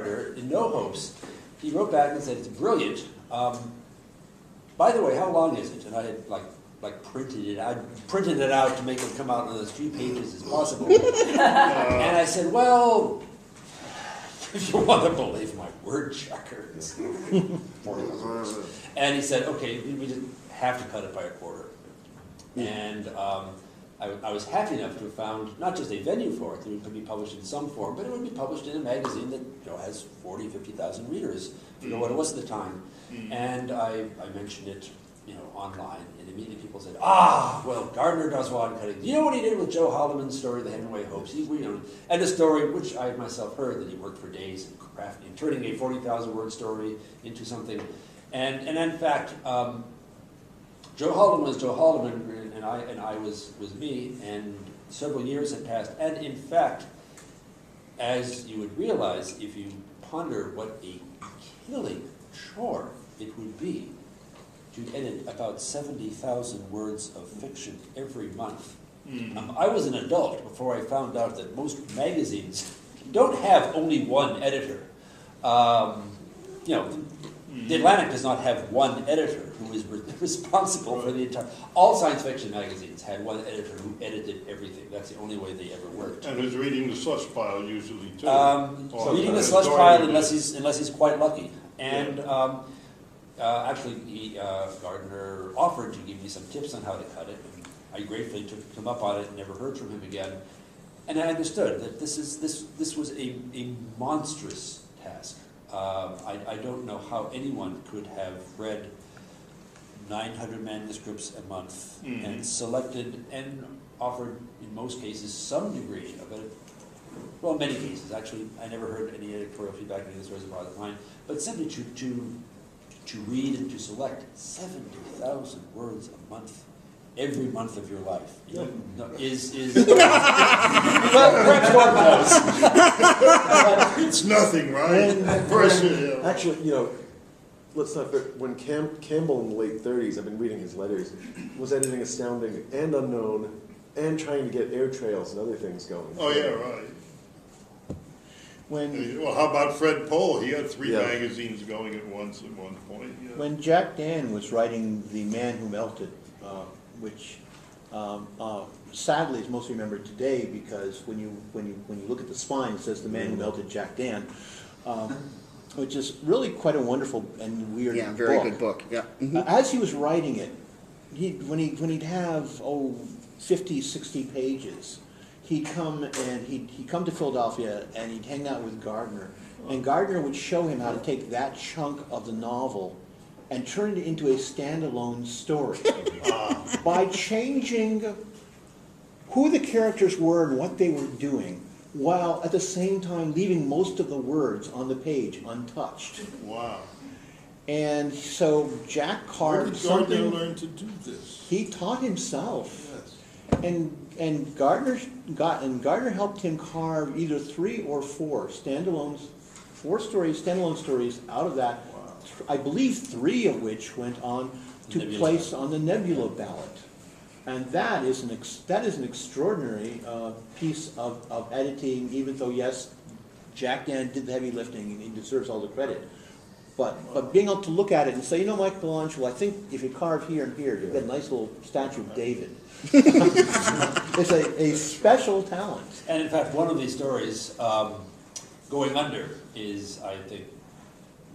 Gardner, in no hopes. He wrote back and said, it's brilliant. By the way, how long is it? And I had printed it out to make it come out in as few pages as possible. And I said, well, if you want to believe my word checker, it's 40,000 words. And he said, okay, we just have to cut it by a quarter. And I was happy enough to have found not just a venue for it, that it could be published in some form, but it would be published in a magazine that has 40, 50,000 readers, you know what it was at the time. And I mentioned it, online, and immediately people said, well, Gardner Dozois cutting. You know what he did with Joe Holliman's story, The Hemingway Hopes? And the story, which I myself heard, that he worked for days in turning a 40,000 word story into something. And in fact, Joe Holliman was Joe Holliman, and I was me, and several years had passed. And in fact, as you would realize, if you ponder what a killing chore it would be to edit about 70,000 words of fiction every month. I was an adult before I found out that most magazines don't have only one editor. The Atlantic does not have one editor who is responsible for the entire. All science fiction magazines had one editor who edited everything. That's the only way they ever worked. And who's reading the slush pile usually too. Reading the slush pile unless he's quite lucky. And actually, Gardner offered to give me some tips on how to cut it, and I gratefully took him up on it and never heard from him again. And I understood that this was a monstrous task. I don't know how anyone could have read 900 manuscripts a month and selected and offered, in most cases, some degree of it. Well, in many cases, actually, I never heard any editorial feedback on this was a product of mine, but simply to read and to select 70,000 words a month, every month of your life, is well, perhaps one knows. It's nothing, right? Actually, let's not forget, when Campbell in the late 30s, I've been reading his letters, was editing Astounding and Unknown and trying to get air trails and other things going. Oh, yeah, right. Well, how about Fred Pohl? He had 3 magazines going at once at one point. Yeah. When Jack Dan was writing The Man Who Melted, which sadly is mostly remembered today because when you look at the spine, it says The Man Who Melted Jack Dan, which is really quite a wonderful and weird book. Yeah, very good book. Yeah. As he was writing it, when he'd have 50, 60 pages, he'd come to Philadelphia and he'd hang out with Gardner, and Gardner would show him how to take that chunk of the novel and turn it into a standalone story by changing who the characters were and what they were doing, while at the same time leaving most of the words on the page untouched. Wow. And so Jack carved something. Where did Gardner learn to do this? He taught himself. Yes. And Gardner helped him carve either 3 or 4 standalone stories out of that. Wow. I believe 3 of which went on to place on the Nebula ballot, and that is an extraordinary piece of editing. Even though yes, Jack Dan did the heavy lifting and he deserves all the credit. But being able to look at it and say, Michelangelo, I think if you carve here and here, you've got a nice little statue of David. It's a special talent. And in fact, one of these stories, Going Under, is, I think,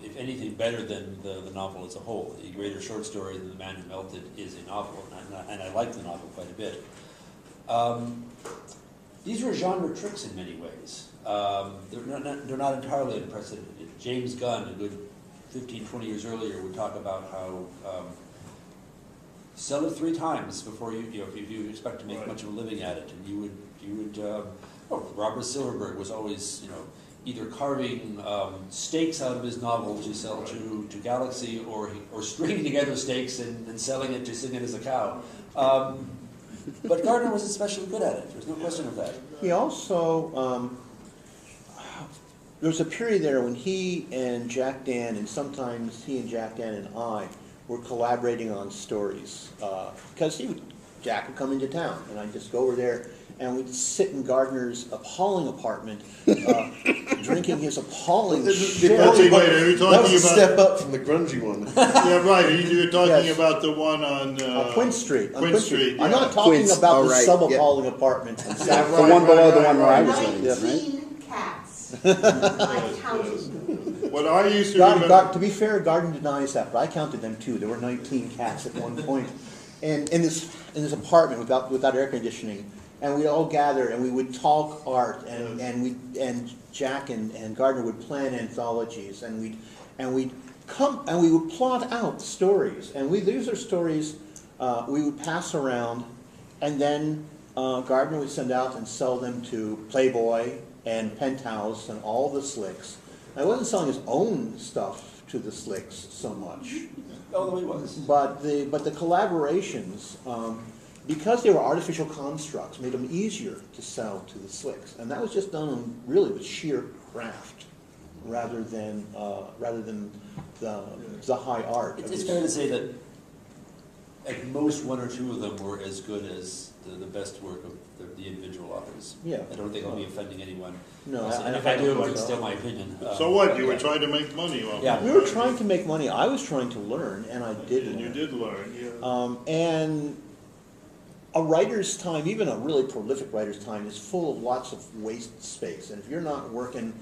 if anything, better than the novel as a whole. A greater short story than The Man Who Melted is a novel, and I like the novel quite a bit. These were genre tricks in many ways. They're not entirely unprecedented. James Gunn, a good 15, 20 years earlier, would talk about how sell it 3 times before if you expect to make much of a living at it, and you would. Robert Silverberg was always either carving stakes out of his novel to sell to Galaxy, or stringing together stakes and selling it to sing it as a cow. But Gardner was especially good at it. There's no question of that. He also. There was a period there when he and Jack Dan, and sometimes he and Jack Dan and I, were collaborating on stories. Because Jack would come into town, and I'd just go over there, and we'd sit in Gardner's appalling apartment, drinking his appalling Let's see, sherry. wait, are you That talking was a about? step up from the grungy one. Yeah, right, you're talking Yes. about the one on, Quinn Street. on Quinn Street, I'm yeah. not talking Quince, about oh, the right, sub-appalling apartment. on Yeah, South- The one below the one where I right. was living, right? 19 cats. I counted. What I used to God, remember. to be fair, Gardner denies that, but I counted them too. There were 19 cats at one point, and in this apartment without air conditioning, and we'd all gather and we would talk art, and Jack and Gardner would plan anthologies, and we'd we would plot out stories, and these are stories we would pass around, and then Gardner would send out and sell them to Playboy and Penthouse and all the slicks. I wasn't selling his own stuff to the slicks so much, Although he was. but the collaborations, because they were artificial constructs, made them easier to sell to the slicks, and that was just done really with sheer craft, rather than the high art. It's fair to say that at most one or two of them were as good as the best work of the individual authors. Yeah. I don't think I'll be offending anyone. No, And I if I do, don't it's so. still my opinion. So what, you were yeah. trying to make money off Yeah. it? We were trying to make money. I was trying to learn, and I did And you learn. did learn, yeah. And a writer's time, even a really prolific writer's time, is full of lots of waste space. And if you're not working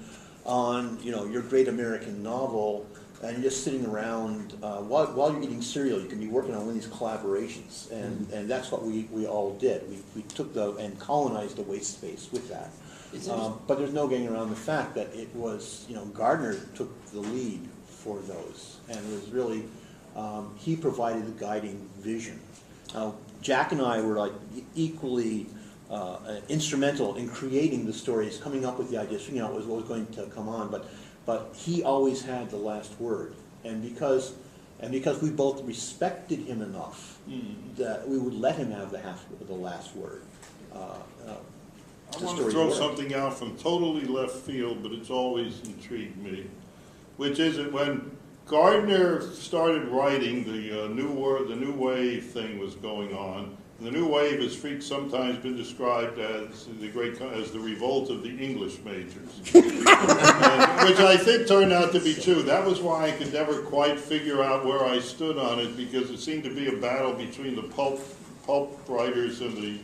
on, your great American novel, and you're just sitting around while you're eating cereal, you can be working on one of these collaborations, and that's what we all did. We took and colonized the waste space with that. It's interesting. But there's no getting around the fact that it was, Gardner took the lead for those, and it was really, he provided the guiding vision. Now, Jack and I were like equally instrumental in creating the stories, coming up with the ideas, figuring out what was going to come on, but he always had the last word, and because we both respected him enough that we would let him have the last word. I want to throw something out from totally left field, but it's always intrigued me, which is that when Gardner started writing, the New Wave thing was going on. And the New Wave has sometimes been described as the revolt of the English majors, which I think turned out to be true. That was why I could never quite figure out where I stood on it, because it seemed to be a battle between the pulp writers and the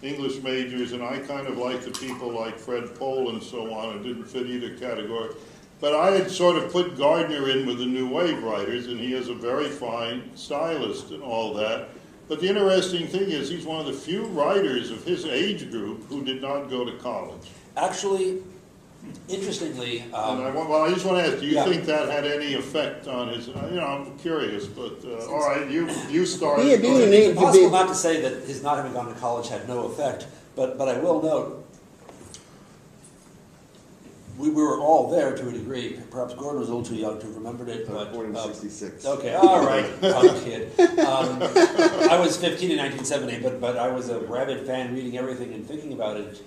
English majors, and I kind of liked the people like Fred Pohl and so on, and didn't fit either category. But I had sort of put Gardner in with the New Wave writers, and he is a very fine stylist and all that. But the interesting thing is he's one of the few writers of his age group who did not go to college. Actually, interestingly, And I just want to ask, do you yeah. think that had any effect on his, I'm curious, but, all right, you started. it's impossible not to say that his not having gone to college had no effect, but I will note, we were all there to a degree. Perhaps Gordon was a little too young to have remembered it, I was but... born in '66. Okay, all right, young kid. I was 15 in 1970, but I was a rabid fan, reading everything and thinking about it.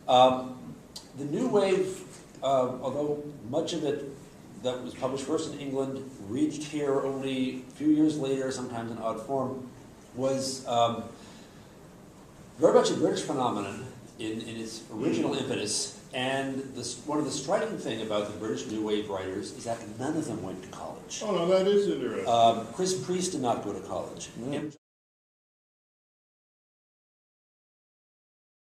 The New Wave, although much of it that was published first in England reached here only a few years later, sometimes in odd form, was very much a British phenomenon in its original impetus. And one of the striking thing about the British New Wave writers is that none of them went to college. Oh, no, that is interesting. Chris Priest did not go to college.